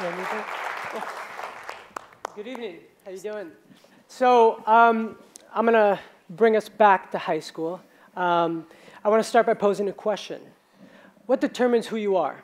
Anything? Good evening. How you doing? So I'm going to bring us back to high school. I want to start by posing a question. What determines who you are?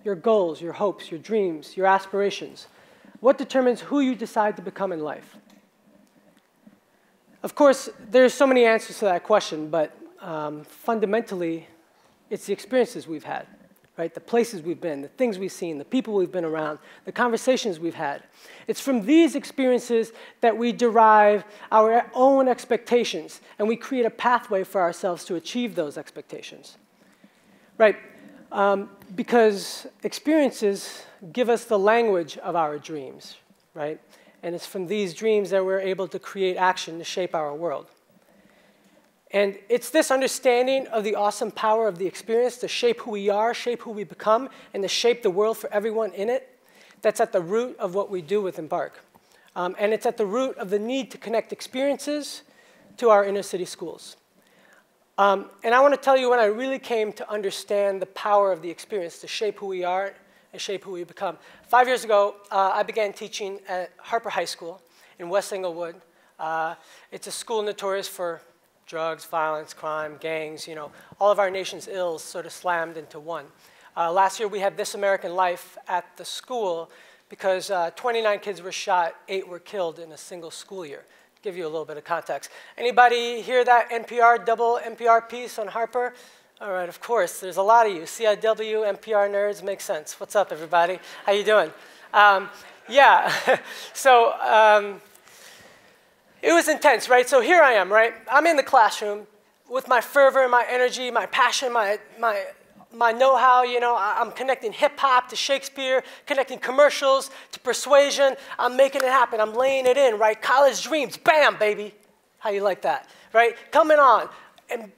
Your goals, your hopes, your dreams, your aspirations. What determines who you decide to become in life? Of course, there's so many answers to that question, but fundamentally, it's the experiences we've had, right? The places we've been, the things we've seen, the people we've been around, the conversations we've had. It's from these experiences that we derive our own expectations, and we create a pathway for ourselves to achieve those expectations, right? Because experiences give us the language of our dreams, right? And it's from these dreams that we're able to create action to shape our world. And it's this understanding of the awesome power of the experience to shape who we are, shape who we become, and to shape the world for everyone in it that's at the root of what we do with Embarc. And it's at the root of the need to connect experiences to our inner city schools. And I want to tell you when I really came to understand the power of the experience to shape who we are and shape who we become. 5 years ago, I began teaching at Harper High School in West Englewood. It's a school notorious for drugs, violence, crime, gangs, all of our nation's ills sort of slammed into one. Last year, we had This American Life at the school because 29 kids were shot, 8 were killed in a single school year. Give you a little bit of context. Anybody hear that double NPR piece on Harper? All right, of course, there's a lot of you. CIW, NPR nerds, makes sense. What's up, everybody? How you doing? Yeah, so it was intense, right? So here I am, right? I'm in the classroom with my fervor, my energy, my passion, my know-how, I'm connecting hip-hop to Shakespeare, connecting commercials to persuasion. I'm making it happen. I'm laying it in, right? College dreams, bam, baby. How you like that, right? Coming on. And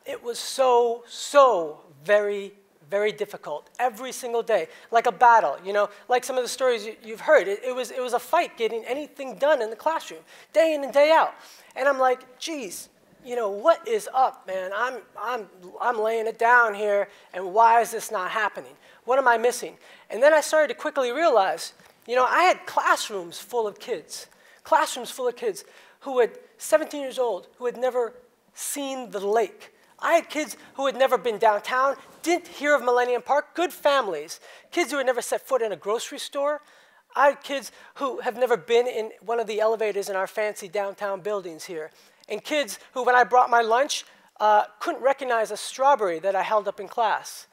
it was so very, very difficult every single day, like a battle, like some of the stories you've heard. It was a fight getting anything done in the classroom, day in and day out. And I'm like, geez, what is up, man? I'm laying it down here, and why is this not happening? What am I missing? And then I started to quickly realize, I had classrooms full of kids who had 17 years old, who had never seen the lake. I had kids who had never been downtown, didn't hear of Millennium Park, good families, kids who had never set foot in a grocery store. I had kids who have never been in one of the elevators in our fancy downtown buildings here. And kids who, when I brought my lunch, couldn't recognize a strawberry that I held up in class.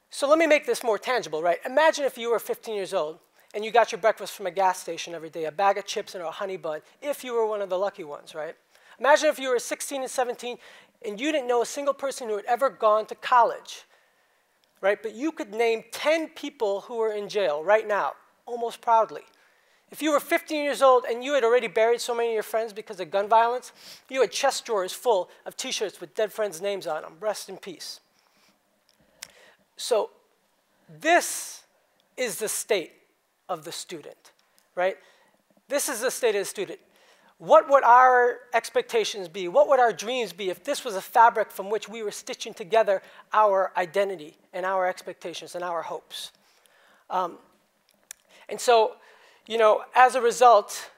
So let me make this more tangible, right? Imagine if you were 15 years old and you got your breakfast from a gas station every day, a bag of chips and a honey bun, if you were one of the lucky ones, right? Imagine if you were 16 and 17 and you didn't know a single person who had ever gone to college, right? But you could name 10 people who are in jail right now, almost proudly. If you were 15 years old and you had already buried so many of your friends because of gun violence, you had chest drawers full of T-shirts with dead friends' names on them. Rest in peace. So this is the state of the student, right? This is the state of the student. What would our expectations be? What would our dreams be if this was a fabric from which we were stitching together our identity and our expectations and our hopes? And so, as a result,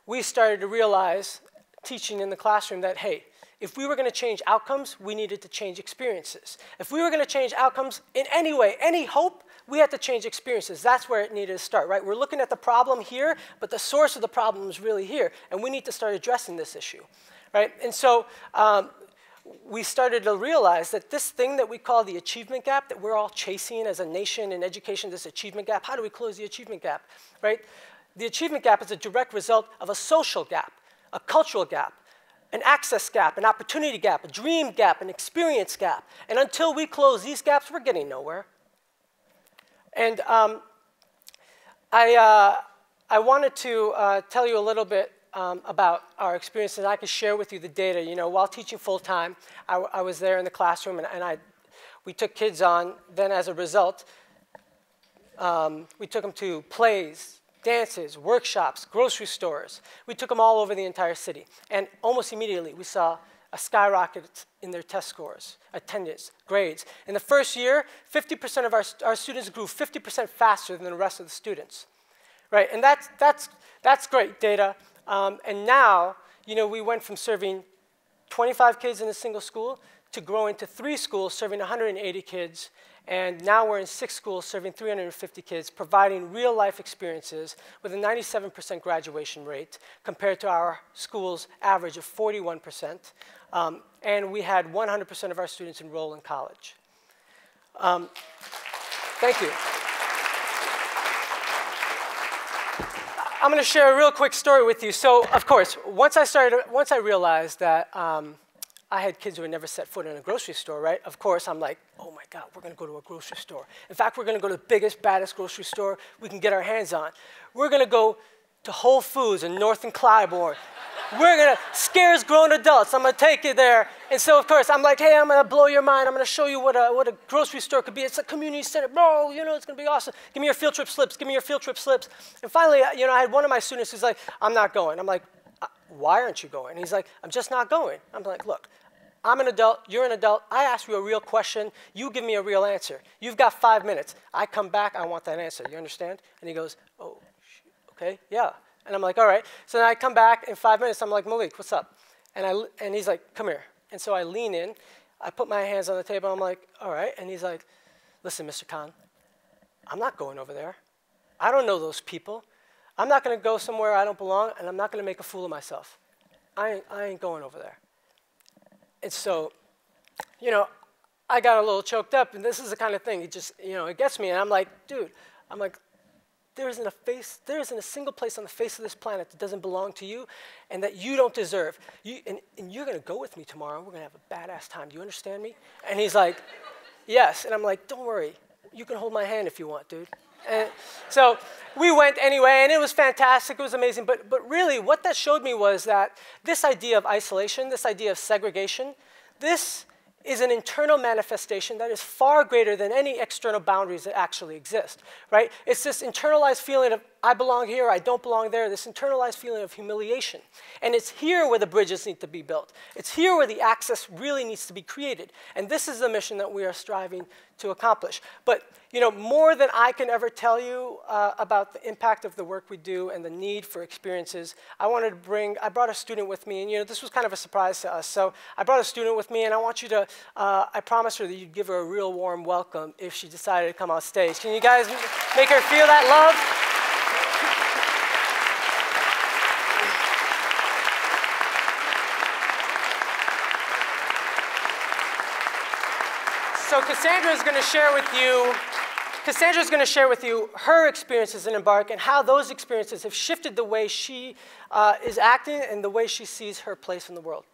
we started to realize, teaching in the classroom, that, hey, if we were going to change outcomes, we needed to change experiences. If we were going to change outcomes in any way, any hope, we had to change experiences. That's where it needed to start, right? We're looking at the problem here, but the source of the problem is really here, and we need to start addressing this issue, right? And so we started to realize that this thing that we call the achievement gap, that we're all chasing as a nation in education, this achievement gap, how do we close the achievement gap, right? The achievement gap is a direct result of a social gap, a cultural gap, an access gap, an opportunity gap, a dream gap, an experience gap. And until we close these gaps, we're getting nowhere. And I wanted to tell you a little bit about our experiences. I could share with you the data. While teaching full-time, I was there in the classroom, and we took kids on. Then as a result, we took them to plays, dances, workshops, grocery stores. We took them all over the entire city. And almost immediately, we saw a skyrocket in their test scores, attendance, grades. In the first year, 50% of our students grew 50% faster than the rest of the students, right? And that's great data. And now, we went from serving 25 kids in a single school to growing to 3 schools serving 180 kids. And now we're in 6 schools serving 350 kids, providing real-life experiences with a 97% graduation rate compared to our school's average of 41%. And we had 100% of our students enroll in college. Thank you. I'm going to share a real quick story with you. So, of course, once I realized that I had kids who had never set foot in a grocery store, right? Of course, I'm like, oh my God, we're going to go to a grocery store. In fact, we're going to go to the biggest, baddest grocery store we can get our hands on. We're going to go to Whole Foods in North and Clybourne. We're going to scare grown adults. I'm going to take you there. And so, of course, I'm like, hey, I'm going to blow your mind. I'm going to show you what a grocery store could be. It's a community center. Bro, it's going to be awesome. Give me your field trip slips. Give me your field trip slips. And finally, I had one of my students who's like, I'm not going. I'm like, why aren't you going? And he's like, I'm just not going. I'm like, look, I'm an adult. You're an adult. I ask you a real question. You give me a real answer. You've got 5 minutes. I come back. I want that answer. You understand? And he goes, oh, shoot. Okay, yeah. And I'm like, all right. So then I come back in 5 minutes. I'm like, Malik, what's up? And he's like, come here. And so I lean in. I put my hands on the table. I'm like, all right. And he's like, listen, Mr. Khan, I'm not going over there. I don't know those people. I'm not going to go somewhere I don't belong, and I'm not going to make a fool of myself. I ain't going over there. And so, I got a little choked up, and this is the kind of thing, it just, it gets me. And I'm like, dude, there isn't a single place on the face of this planet that doesn't belong to you and that you don't deserve. And you're going to go with me tomorrow, and we're going to have a badass time. Do you understand me? And he's like, yes. And I'm like, don't worry. You can hold my hand if you want, dude. And so we went anyway, and it was fantastic. It was amazing. But really, what that showed me was that this idea of isolation, this idea of segregation, this is an internal manifestation that is far greater than any external boundaries that actually exist, right? It's this internalized feeling of, I belong here, I don't belong there, this internalized feeling of humiliation. And it's here where the bridges need to be built. It's here where the access really needs to be created. And this is the mission that we are striving to accomplish. But, more than I can ever tell you about the impact of the work we do and the need for experiences, I brought a student with me, and this was kind of a surprise to us. So I brought a student with me, and I want you to, I promised her that you'd give her a real warm welcome if she decided to come on stage. Can you guys make her feel that love? So Cassandra's going to share with you her experiences in Embarc and how those experiences have shifted the way she is acting and the way she sees her place in the world.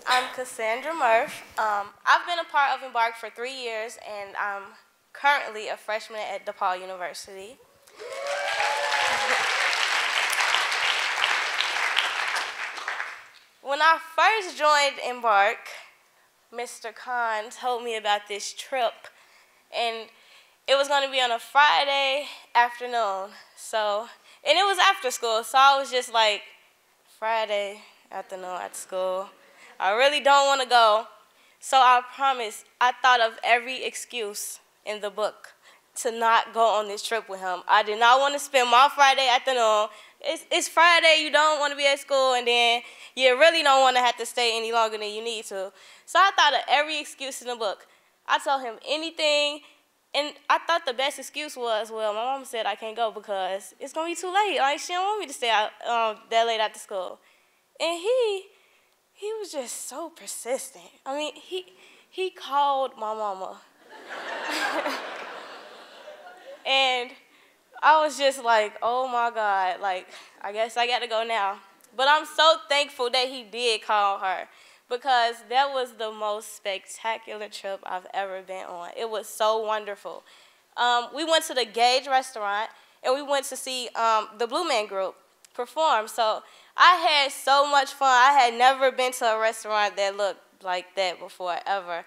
I'm Cassandra Murph. I've been a part of Embarc for 3 years, and I'm currently a freshman at DePaul University. When I first joined Embarc, Mr. Khan told me about this trip, and it was going to be on a Friday afternoon. And it was after school, so I was just like, Friday afternoon at school, I really don't want to go. So I promised, I thought of every excuse in the book to not go on this trip with him. I did not want to spend my Friday afternoon. It's Friday, you don't want to be at school, and then you really don't want to have to stay any longer than you need to. So I thought of every excuse in the book. I told him anything, and I thought the best excuse was, well, my mom said I can't go because it's going to be too late. Like, she don't want me to stay out that late after school. And he was just so persistent. I mean, he called my mama. And I was just like, oh my God, like, I guess I got to go now. But I'm so thankful that he did call her, because that was the most spectacular trip I've ever been on. It was so wonderful. We went to the Gage restaurant, and we went to see the Blue Man Group perform. So I had so much fun. I had never been to a restaurant that looked like that before, ever.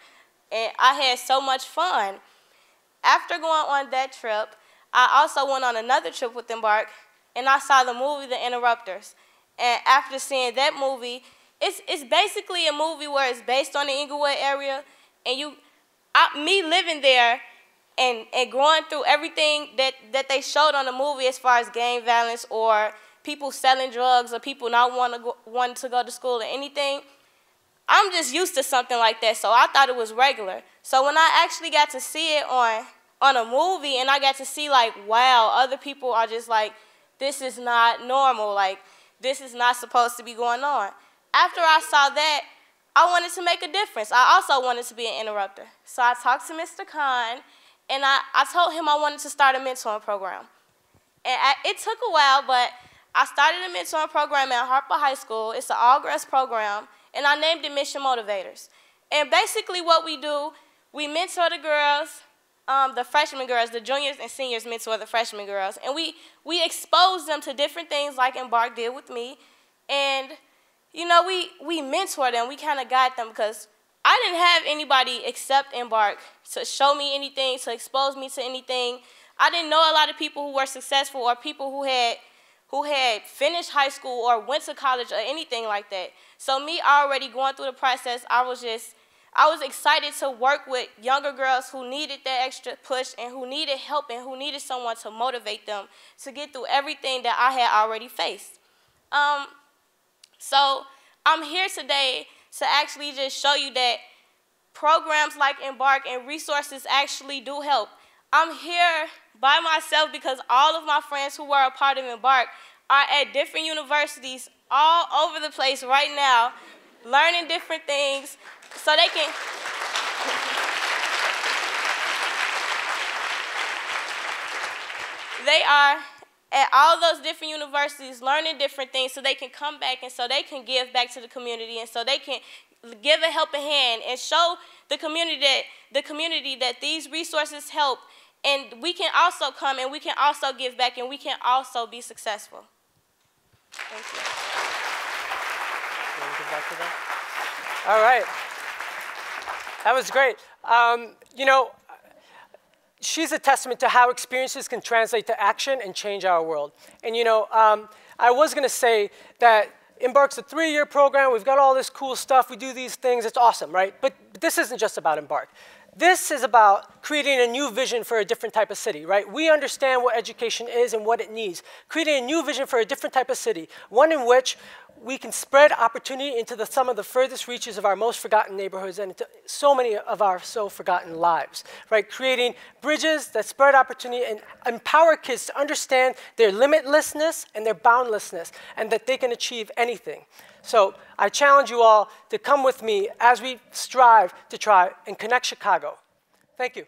And I had so much fun. After going on that trip, I also went on another trip with Embarc and I saw the movie The Interrupters. And after seeing that movie, it's basically a movie where it's based on the Englewood area, and me living there and going through everything that they showed on the movie as far as gang violence or people selling drugs or people not wanting to go to school or anything, I'm just used to something like that, so I thought it was regular. So when I actually got to see it on a movie and I got to see, like, wow, other people are just like, this is not normal, like, this is not supposed to be going on. After I saw that, I wanted to make a difference. I also wanted to be an interrupter. So I talked to Mr. Khan, and I told him I wanted to start a mentoring program. And it took a while, but I started a mentoring program at Harper High School. It's an all-girls program, and I named it Mission Motivators. And basically what we do, we mentor the girls, the freshman girls, the juniors and seniors mentor the freshman girls, and we expose them to different things like Embarc did with me, and you know, we mentor them, we kind of guide them, because I didn't have anybody except Embarc to show me anything, to expose me to anything. I didn't know a lot of people who were successful or people who had finished high school or went to college or anything like that. So me already going through the process, I was excited to work with younger girls who needed that extra push and who needed help and who needed someone to motivate them to get through everything that I had already faced. So I'm here today to actually just show you that programs like Embarc and resources actually do help. I'm here by myself because all of my friends who were a part of Embarc are at different universities all over the place right now, learning different things so they can they are at all those different universities learning different things so they can come back and so they can give back to the community and so they can give a helping hand and show the community that these resources help, and we can also come and we can also give back and we can also be successful. Thank you. You want to give back to them? All right. That was great. You know, she's a testament to how experiences can translate to action and change our world. And you know, I was going to say that Embarc's a 3-year program. We've got all this cool stuff. We do these things. It's awesome, right? But this isn't just about Embarc. This is about creating a new vision for a different type of city, right? We understand what education is and what it needs. Creating a new vision for a different type of city, one in which we can spread opportunity into some of the furthest reaches of our most forgotten neighborhoods and into so many of our so forgotten lives, right? Creating bridges that spread opportunity and empower kids to understand their limitlessness and their boundlessness and that they can achieve anything. So I challenge you all to come with me as we strive to try and connect Chicago. Thank you.